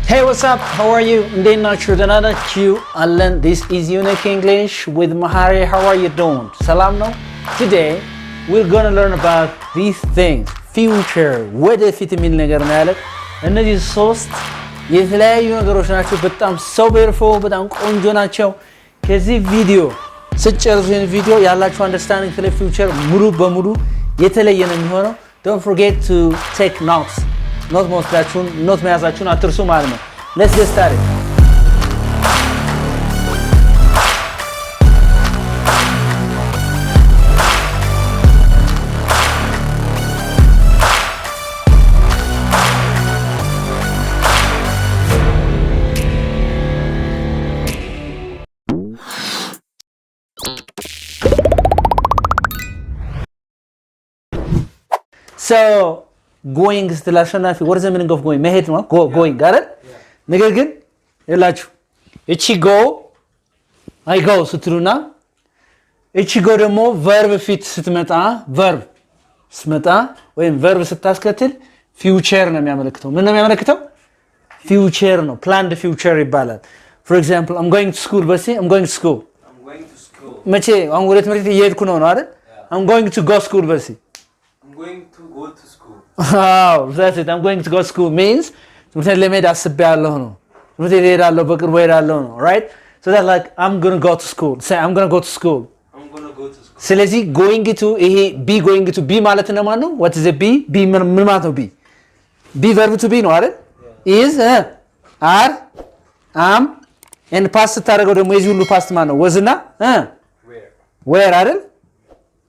Hey, what's up? How are you? እንዴት ናችሁ? ደህና ናችሁ? አለን። This is Unique English with Mahari. How are you doing? ሰላም ነው? Today we're going to learn about these things. Future, ወደፊት የሚል ነገር ነው ያለ። እነዚህ ሶስት የተለያዩ ነገሮች ናቸው። በጣም so beautiful፣ በጣም ቆንጆ ናቸው። ከዚህ ቪዲዮ ስጨርሱ ይህን ቪዲዮ ያላችሁ አንደርስታንዲንግ ስለ ፊውቸር ሙሉ በሙሉ የተለየ ነው የሚሆነው። Don't forget to take notes. ኖት መወስዳችሁን ኖት መያዛችሁን አትርሱ ማለት ነው። Let's get started. So going ስትል አሸናፊ what is the meaning of going? መሄድ ነው going አይደል? ነገር ግን ይላችሁ እቺ go I go ስትሉና እቺ go ደግሞ verb ፊት ስትመጣ verb ስትመጣ ወይም verb ስታስከትል future ነው የሚያመለክተው። ምን ነው የሚያመለክተው? future ነው። planned future ይባላል። For example, I'm going to school በሲ I'm going to school. መቼ አሁን ወደ ትምህርት ቤት እየሄድኩ ነው አይደል? I'm going to go school በሲ I'm going to go to school. Oh, that's it. I'm going to go to school means ትምህርት ቤት ለመሄድ አስቤያለሁ ነው። ትምህርት ቤት እሄዳለሁ፣ በቅርቡ እሄዳለሁ ነው። Right? So that's like I'm going to go to school. Say I'm going to go to school. I'm going to go to school. ስለዚህ going to ይሄ be going to be ማለት ነው ማለት ነው። What is a be? Be ምን ማለት ነው? Be verb to be ነው አይደል? Is are am and past ስታደርገው ደግሞ የዚህ ሁሉ past ማለት ነው። ወዝና where አይደል?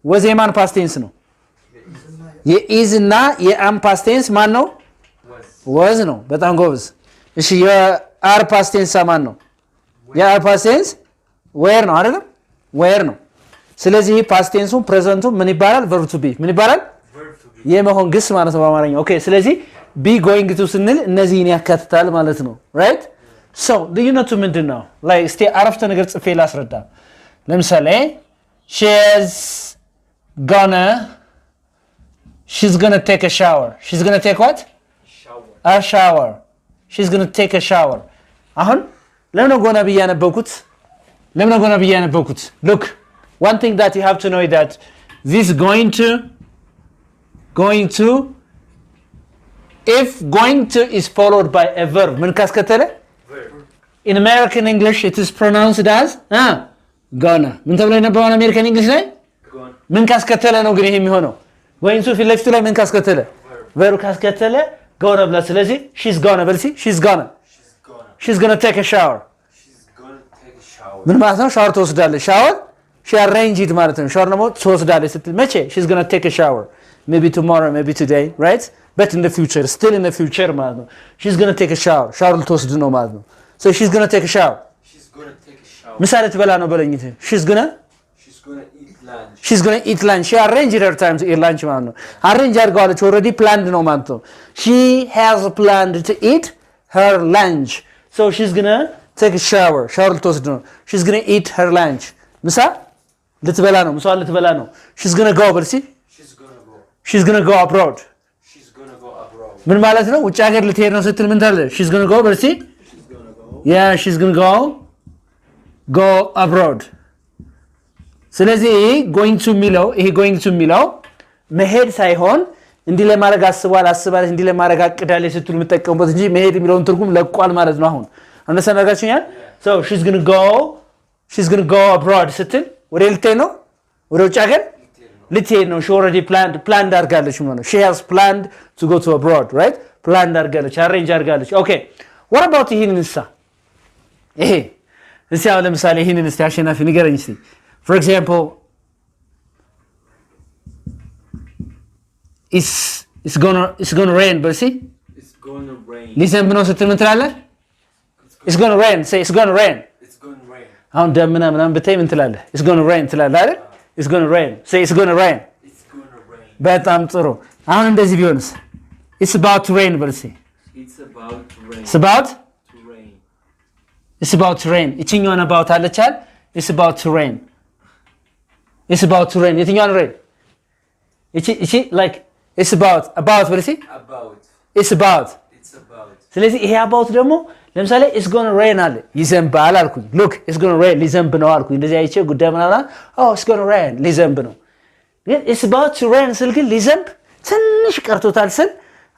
ወዝ የማን past tense ነው? የኢዝ እና የአም ፓስት ቴንስ ማን ነው? ወዝ ነው። በጣም ጎበዝ። እሺ የአር ፓስት ቴንስ ማን ነው? የአር ፓስት ቴንስ ዌር ነው አይደል? ዌር ነው። ስለዚህ ፓስት ቴንሱ ፕሬዘንቱ ምን ይባላል? ቨርብ ቱ ቢ ምን ይባላል? የመሆን ግስ ማለት ነው በአማርኛ። ኦኬ ስለዚህ ቢ ጎይንግ ቱ ስንል እነዚህን ያካትታል ማለት ነው። ራይት ሶ ልዩነቱ ምንድን ነው? ላይ እስቲ አረፍተ ነገር ጽፌ ላስረዳ። ለምሳሌ she's gonna take a shower. She's gonna take what? A shower. She's gonna take a shower. አሁን ለምን ጎና ብያነበብኩት? Look, one thing that you have to know is that this going to if going to is followed by a verb ምን ካስከተለ? In American English it is pronounced as gonna. ምን ተብሎ የነበረው American English ላይ? ምን ካስከተለ ነው ግን ይሄ የሚሆነው? going to ፊት ለፊቱ ላይ ምን ካስከተለ? verb ካስከተለ gonna ብላ ስለዚህ she's gonna በልሲ she's gonna take a shower. ምን ማለት ነው? ሻወር ትወስዳለች። ሻወር she arranged it ማለት ነው። ሻወር ደግሞ ትወስዳለች ስትል መቼ? she's gonna take a shower maybe tomorrow maybe today, right? but in the future, still in the future ማለት ነው። she's gonna take a shower ሻወር ልትወስድ ነው ማለት ነው። so she's gonna take a shower ምሳ ልትበላ ነው በለኝ። she's gonna eat lunch. She arranged her time to eat lunch ማለት ነው። arrange አድርገዋለች already planned ነው ማለት ነው። she has planned to eat her lunch. so she's gonna take a shower. shower ልትወስድ ነው። she's gonna eat her lunch. ምሳ ልትበላ ነው። ምሳ ልትበላ ነው። she's gonna go በልሲ she's gonna go abroad. ምን ማለት ነው? ውጭ ሀገር ልትሄድ ነው ስትል ምን ታለ? she's gonna go በልሲ yeah she's gonna go abroad. ስለዚህ going to የሚለው መሄድ ሳይሆን እንዲህ ለማድረግ አስባለች እንዲህ ለማድረግ አቅዳለች ስትሉ የምትጠቀሙበት እንጂ መሄድ የሚለውን ትርጉም ለቋል ማለት ነው። አሁን አንደሰናጋችሁኛል? so she's going to go abroad ስትል ወደ ልትሄድ ነው? ወደ ውጭ ሀገር ልትሄድ ነው። she already planned አድርጋለች ማለት ነው። she has planned to go to abroad, right? planned አድርጋለች arrange አድርጋለች። okay what about ይሄንንሳ? እስቲ አሁን ለምሳሌ ይሄንን እስቲ አሸናፊ ንገረኝ እስቲ For example, it's gonna rain, but see? It's gonna rain. Listen ብለው ስትል ምን ትላለህ? It's gonna rain. Say it's gonna rain. It's gonna rain. አሁን ደምና ምናምን ብታይ ምን ትላለህ? It's gonna rain ትላለህ አይደል? It's gonna rain. Say it's gonna rain. It's gonna rain. በጣም ጥሩ። አሁን እንደዚህ ቢሆንስ? It's about to rain, but see? It's about to rain. It's about to rain. It's about to rain. እቺኛውን about አለቻል? It's about to rain. It's about to rain. የትኛውን rain? እቺ like it's about what is it? About. It's about. It's about. ስለዚህ ይሄ about ደግሞ ለምሳሌ it's going to rain አለ ይዘንባል አልኩኝ look it's going to rain ሊዘንብ ነው አልኩኝ እንደዚህ አይቼ ጉዳይ ምናምን it's going to rain ሊዘንብ ነው ግን it's about to rain ስል ግን ሊዘንብ ትንሽ ቀርቶታል ስል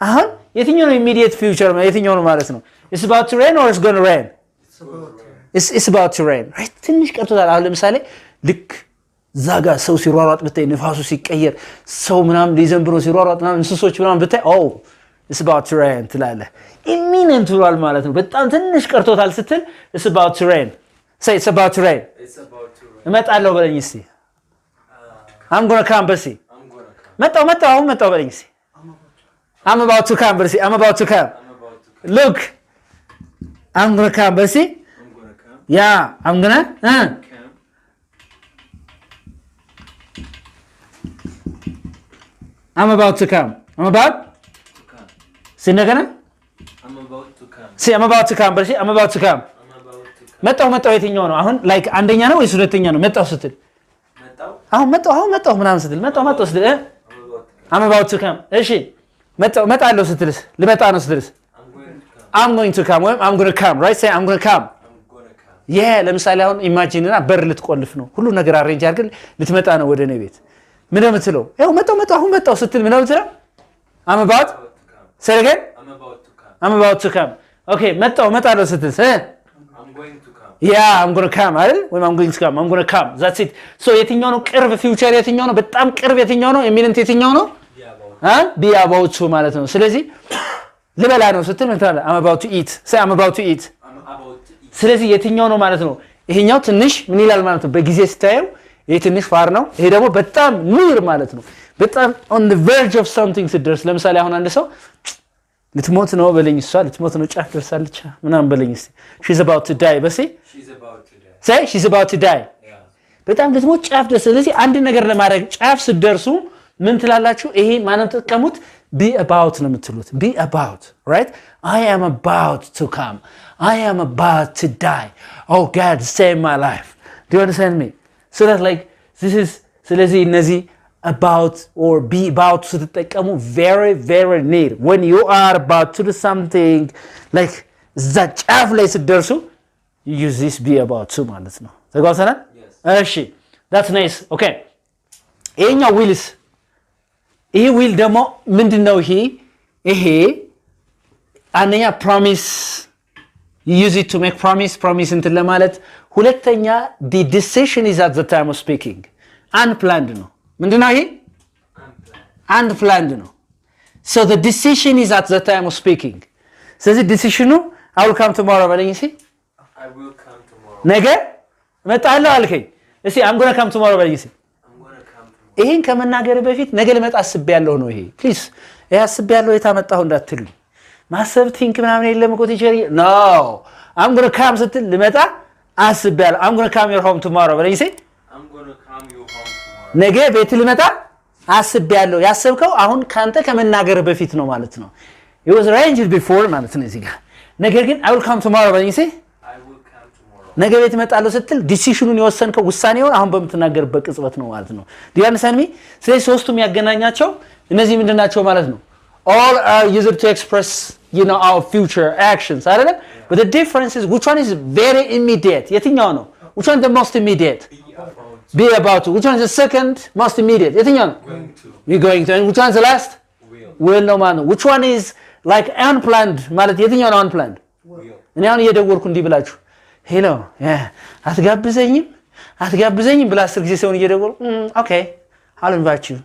አሁን የትኛው ነው immediate future የትኛው ነው ማለት ነው it's about to rain or it's going to rain it's about to rain right ትንሽ ቀርቶታል አሁን ለምሳሌ ልክ ዛጋ ሰው ሲሯሯጥ ብታይ ንፋሱ ሲቀየር ሰው ምናምን ሊዘንብ ነው ሲሯሯጥ ምናምን እንስሶች ምናምን ብታይ it's about to rain ትላለህ imminent ብሏል ማለት ነው በጣም ትንሽ ቀርቶታል ስትል it's about to rain say it's about to rain እመጣለሁ በለኝ እስቲ I'm going to come በሲ መጣው አሁን መጣው በለኝ እስቲ I'm about to come በሲ I'm about to come look I'm going to come በሲ yeah I'm going to I'm about to come I'm about ሲነገና I'm about to come በሲ I'm about to come መጣው የትኛው ነው አሁን ላይክ አንደኛ ነው ወይስ ሁለተኛ ነው መጣው ስትል አሁን መጣው ምናምን ስትል መጣው ስትል I'm about to come እሺ መጣለው ስትልስ ልመጣ ነው ስትልስ I'm going to come I'm going to come right say I'm going to come ለምሳሌ አሁን ኢማጂንና በር ልትቆልፍ ነው ሁሉ ነገር አሬንጅ አድርገን ልትመጣ ነው ወደ እኔ ቤት ምን እንደምትለው መጣው አሁን መጣው ስትል ምን እንደምትለው I'm about say again I'm about to come okay መጣለው ስትል I'm going to come I'm going to come አይደል ወይ I'm going to come I'm going to come that's it so የትኛው ነው ቅርብ ፊውቸር የትኛው ነው በጣም ቅርብ የትኛው ነው ኢሚነንት የትኛው ነው be about to ማለት ነው ስለዚህ ልበላ ነው ስትል ምን ትላለህ I'm about to eat say I'm about to eat ስለዚህ የትኛው ነው ማለት ነው ይሄኛው ትንሽ ምን ይላል ማለት ነው በጊዜ ስታየው ይሄ ትንሽ ፋር ነው ይሄ ደግሞ በጣም ኒር ማለት ነው በጣም on the verge of something ስትደርስ ለምሳሌ አሁን አንድ ሰው ልትሞት ነው በለኝ እሷ ልትሞት ነው ጫፍ ደርሳለች ምናምን በለኝ እስቲ she's about to die በሲ say she's about to die በጣም ልትሞት ጫፍ ደርስ ስለዚህ አንድ ነገር ለማድረግ ጫፍ ስትደርሱ ምን ትላላችሁ ይሄ ማንም ተጠቀሙት be about ነው የምትሉት be about right I am about to come I am about to die oh God save my life do you understand me so that like this is ስለዚህ እነዚህ about or be about ስትጠቀሙ very very near when you are about to do something like እዛ ጫፍ ላይ ስትደርሱ you use this be about to ማለት ነው ተጓውተናል እሺ that's nice okay ይሄኛው willስ ይሄ will ደግሞ ምንድነው ይሄ አንደኛ promise you use it to make promise እንትን ለማለት ሁለተኛ the decision is at the time of speaking unplanned ነው ምንድነው ይሄ unplanned ነው so the decision is at the time of speaking ስለዚህ decision I will come tomorrow በለኝ እስኪ I will come tomorrow ነገ እመጣለሁ አልከኝ እስኪ I'm going to come tomorrow በለኝ እስኪ ይሄን ከመናገር በፊት ነገ ልመጣ አስቤያለሁ ነው ይሄ ፕሊዝ ይሄ አስቤያለሁ የታመጣሁ እንዳትሉኝ ማሰብ ቲንክ ምናምን የለም እኮ ቲቸር no I'm going to come ስትል ልመጣ አስቤያለሁ I'm going to come your home tomorrow በለኝ እስኪ I'm going to come your home tomorrow ነገ ቤት ልመጣ አስቤያለሁ ያሰብከው አሁን ካንተ ከመናገር በፊት ነው ማለት ነው it was arranged before ማለት ነው እዚህ ጋር ነገር ግን I will come tomorrow በለኝ እስኪ ነገ ቤት እመጣለሁ ስትል ዲሲሽኑን የወሰንከው ውሳኔውን አሁን በመተናገርበት ቅጽበት ነው ማለት ነው do you understand me ስለዚህ ሶስቱም ያገናኛቸው እነዚህ ምንድናቸው ማለት ነው all are used to express our future actions አይደል but the difference is which one is very immediate የትኛው ነው which one is the most immediate be about to which one is the second most immediate የትኛው ነው going to and which one is the last will ነው ማለት ነው which one is like unplanned ማለት የትኛው ነው unplanned እኔ አሁን እየደወልኩ እንዲህ ብላችሁ ሄሎ አትጋብዘኝም ብላ 10 ጊዜ ሰውን እየደወልኩ okay I'll invite you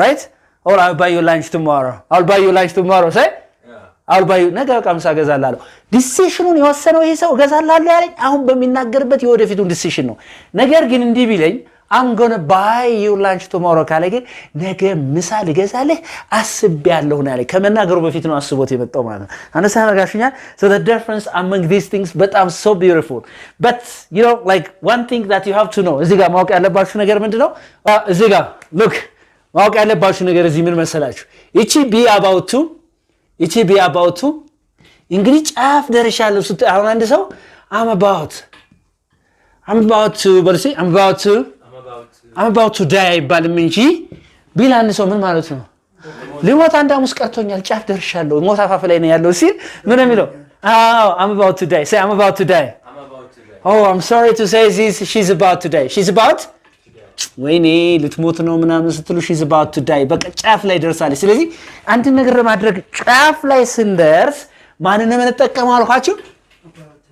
right or I'll buy you lunch tomorrow say I'll buy you ነገ በቃ ምሳ ገዛላለሁ ዲሲሽኑን የወሰነው ይሄ ሰው ገዛላለሁ ያለኝ አሁን በሚናገርበት የወደፊቱን ዲሲሽን ነው ነገር ግን እንዲህ ቢለኝ I'm going to buy you lunch tomorrow ካለ ግን ነገ ምሳ ልገዛለህ አስቤያለሁ ነው ያለኝ ከመናገሩ በፊት ነው አስቦት የመጣው ማለት ነው አንደሳናጋሽኛ so the difference among these things but I'm so beautiful but like one thing that you have to know እዚህ ጋር ማወቅ ያለባችሁ ነገር ምንድነው እዚህ ጋር look ማወቅ ያለባችሁ ነገር እዚህ ምን መሰላችሁ እቺ be about to እንግዲህ ጫፍ ደርሻለሁ ስትል አሁን አንድ ሰው I'm about to በልሲ I'm about to die ባልም እንጂ ቢል አንድ ሰው ምን ማለት ነው ልሞት አንድ ሐሙስ ቀርቶኛል ጫፍ ደርሻለሁ ሞት አፋፍ ላይ ነው ያለው ሲል ምን የሚለው I'm about to die say I'm about to die oh I'm sorry to say this she's about to die she's about ወይኔ ልትሞት ነው ምናምን ስትሉ she's about to die በቃ ጫፍ ላይ ደርሳለች ስለዚህ አንድ ነገር ለማድረግ ጫፍ ላይ ስንደርስ ማንን ነው የምንጠቀመው አልኳችሁ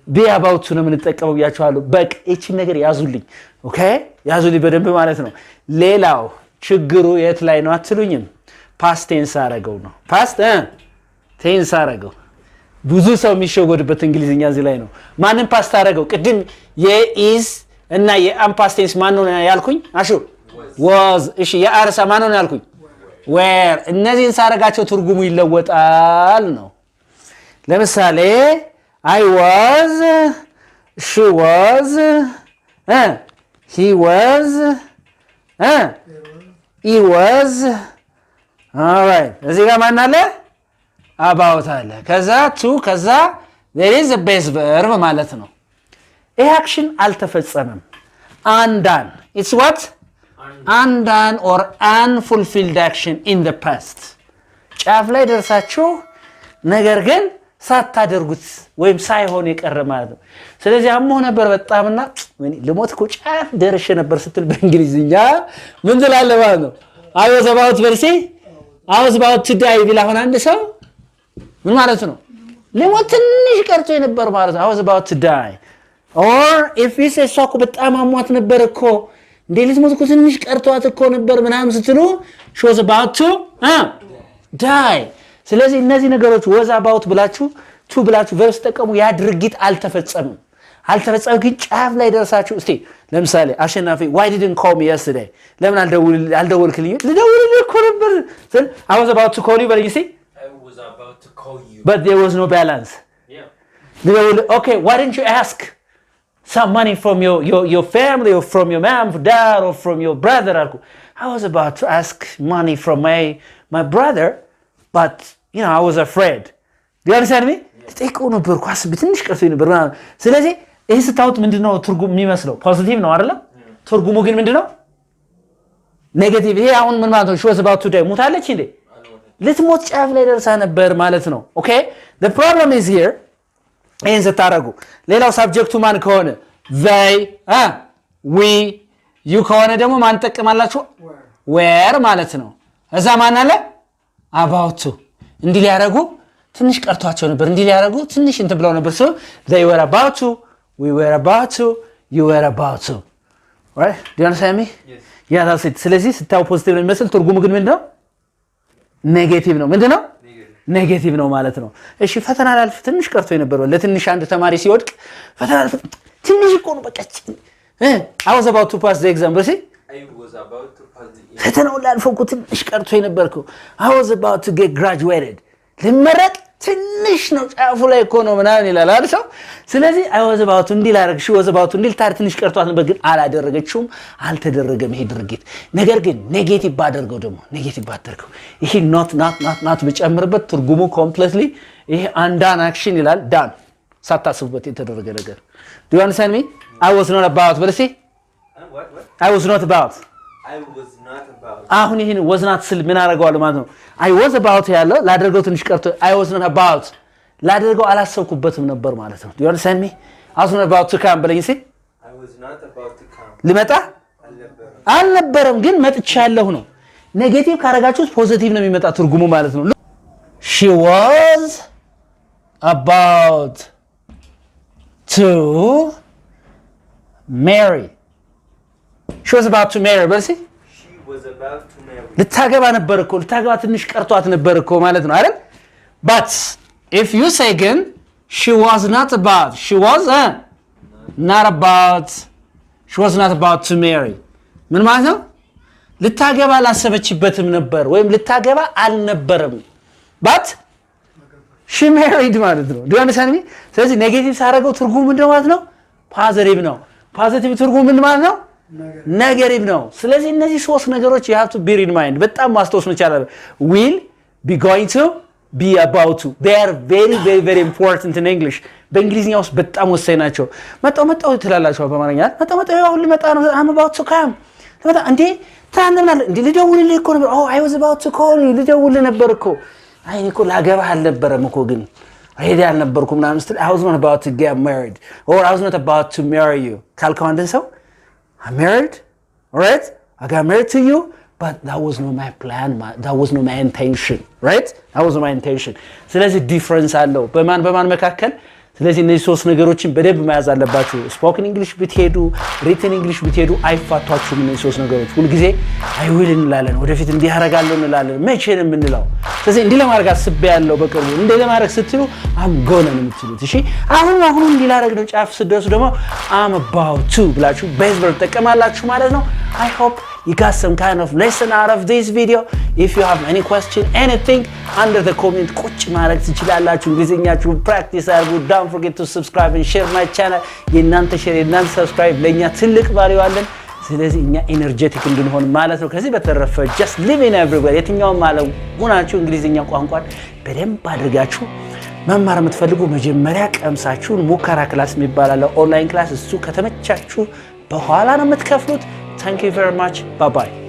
be about to ነው የምንጠቀመው ያቻሉ በቃ እቺ ነገር ያዙልኝ ኦኬ ያዙልኝ በደንብ ማለት ነው ሌላው ችግሩ የት ላይ ነው አትሉኝም past tense አረጋው ነው past tense አረጋው ብዙ ሰው የሚሸጎድበት እንግሊዝኛ እዚህ ላይ ነው ማንን ፓስት አረጋው ቅድም የis እና የam past tense ማን ነው ያልኩኝ አሹ was እሺ የአርሳ ማን ነው ያልኩኝ where እነዚህን ሳረጋቸው ትርጉሙ ይለወጣል ነው ለምሳሌ I was she was he was he was all right እዚህ ጋር ማን አለ about አለ ከዛ to ከዛ there is a base verb ማለት ነው ይሄ አክሽን አልተፈጸመም undone it's what undone or unfulfilled action in the past ጫፍ ላይ ደርሳችሁ ነገር ግን ሳታደርጉት ወይም ሳይሆን የቀረ ማለት ነው ስለዚህ አሞ ነበር በጣምና ወይኔ ለሞት እኮ ጫፍ ደርሼ ነበር ስትል በእንግሊዝኛ ምን ትላለህ ማለት ነው I was about to say I was about to die ቢል አሁን አንድ ሰው ምን ማለት ነው ለሞት ትንሽ ቀርቶ ነበር ማለት ነው I was about to die or if you say እኮ በጣም አሟት ነበር እኮ እንዴ ልትሞት እኮ ትንሽ ቀርቷት እኮ ነበር ምናምን ስትሉ she was about to die ስለዚህ እነዚህ ነገሮች was about ብላችሁ to ብላችሁ verb ተጠቀሙ ያ ድርጊት አልተፈጸመም ግን ጫፍ ላይ ደርሳችሁ እስቲ ለምሳሌ አሸናፊ why didn't call me yesterday ለምን አልደወልክልኝ ልደውልልህ እኮ ነበር I was about to call you but you see I was about to call you but there was no balance okay why didn't you ask some money from your family or from your mom dad or from your brother I was about to ask money from my brother but you know I was afraid do you understand me ተጠይቀው ነበር ኳስ በትንሽ ቀርቶኝ ነበር ስለዚህ ይሄ ስታውት ምንድነው ትርጉም የሚመስለው ፖዚቲቭ ነው አይደል ትርጉሙ ግን ምንድነው ኔጌቲቭ ይሄ አሁን ምን ማለት ነው she was about to die ሞታለች እንዴ ልትሞት ጫፍ ላይ ደርሳ ነበር ማለት ነው okay the problem is here ይሄን ስታረጉ ሌላው ሳብጀክቱ ማን ከሆነ they we you ከሆነ ደግሞ ማን ተጠቀማላችሁ where ማለት ነው እዛ ማን አለ about to እንዲህ ሊያረጉ ትንሽ ቀርቷቸው ነበር እንዲህ ሊያረጉ ትንሽ እንትን ብለው ነበር so they were about to we were about to you were about to right do you understand me yes yeah that's it ስለዚህ ስታው ፖዚቲቭ ነው የሚመስል ትርጉሙ ግን ምንድነው ኔጌቲቭ ነው ምንድነው ኔጌቲቭ ነው ማለት ነው እሺ ፈተና ላልፍ ትንሽ ቀርቶኝ ነበር ለትንሽ አንድ ተማሪ ሲወድቅ ፈተና ላልፍ ትንሽ እኮ ነው በቃ I was about to pass the exam but see I was about to pass the exam ፈተናው ላልፍ እኮ ትንሽ ቀርቶኝ ነበርኩ I was about to get graduated ለመረጥ ትንሽ ነው ጫፉ ላይ እኮ ነው ምናምን ይላል አይደል ስለዚህ I was about to እንዲል አረግ she was about to እንዲል ታር ትንሽ ቀርቷት ነበር ግን አላደረገችውም አልተደረገም ይሄ ድርጊት ነገር ግን ኔጌቲቭ ባደርገው ደግሞ ኔጌቲቭ ባደርገው ይሄ not በጨምርበት ትርጉሙ completely ይሄ undone action ይላል done ሳታስቡበት የተደረገ ነገር do you understand me I was not about but see what I was not about አሁን ይሄን was not ስል ምን አረጋዋለሁ ማለት ነው I was about ያለው ላደርገው ትንሽ ቀርቶ I was not about ላደርገው አላሰብኩበትም ነበር ማለት ነው do you understand me I was not about to come በለኝ see I was not about to come ልመጣ አልነበረም ግን መጥቻለሁ ነው ኔጌቲቭ ካረጋችሁት ፖዚቲቭ ነው የሚመጣ ትርጉሙ ማለት ነው she was about to marry she was about to marry but see she was about to marry ልታገባ ነበር እኮ ልታገባ ትንሽ ቀርቷት ነበር እኮ ማለት ነው አይደል but if you say again she was not about she was not about she was not about to marry ምን ማለት ነው ልታገባ አላሰበችበትም ነበር ወይም ልታገባ አልነበረም but she married ማለት ነው do you understand me ስለዚህ ኔጌቲቭ ሳረገው ትርጉሙ ምንድነው ማለት ነው ፖዚቲቭ ነው ፖዚቲቭ ትርጉሙ ምን ማለት ነው ኔጌቲቭ ነው ስለዚህ እነዚህ ሶስት ነገሮች you have to bear in mind በጣም ማስተዋል መቻል አለ will be going to be about to they are very very very important in English በእንግሊዝኛ ውስጥ በጣም ወሳኝ ናቸው መጣው ትላላችሁ በአማርኛ መጣው አሁን ልመጣ ነው I'm about to come ተመጣ እንዴ ታንደምናል እንዴ ልደውልልህ እኮ ነበር I was about to call you ልደውልልህ ነበር እኮ አይ እኮ ላገባህ አልነበረም እኮ ግን ሬዲ አልነበርኩም ምናምን ስትል I was not about to get married or I was not about to marry you ካልከው አንድን ሰው I'm married alright I got married to you but that was not my plan that was not my intention right that was not my intention ስለዚህ ዲፈረንስ አለው በማን መካከል ስለዚህ እነዚህ ሶስት ነገሮችን በደንብ መያዝ አለባችሁ ስፖከን እንግሊሽ ብትሄዱ ሪትን እንግሊሽ ብትሄዱ አይፋቷችሁም እነዚህ ሶስት ነገሮች ሁሉ ጊዜ አይ ዊል እንላለን ወደፊት እንዲህ ያረጋለሁ እንላለን መቼ ነው የምንለው ስለዚህ እንዲህ ለማድረግ አስቤያለሁ በቅርቡ እንዲህ ለማድረግ ስትሉ I'm gonna ነው የምትሉት እሺ አሁን እንዲህ ላደርግ ነው ጫፍ ስትደርሱ ደግሞ I'm about to ብላችሁ ቤዝ ቨርብ ተጠቀማላችሁ ማለት ነው I hope you got some kind of lesson out of this video if you have any question anything under the comment ቁጭ ማድረግ ትችላላችሁ እንግሊዘኛችሁ practice አድርጉ don't forget to subscribe and share my channel የናንተ share የናንተ subscribe ለኛ ትልቅ ቫልዩ አለን ስለዚህ እኛ ኤነርጄቲክ እንድንሆን ማለት ነው ከዚህ በተረፈ just living everywhere የትኛውም ማለት ሆናችሁ እንግሊዘኛ ቋንቋን በደንብ አድርጋችሁ መማር የምትፈልጉ መጀመሪያ ቀምሳችሁን ሙከራ ክላስ የሚባል ኦንላይን ክላስ እሱ ከተመቻችሁ በኋላ ነው የምትከፍሉት Thank you very much. Bye-bye.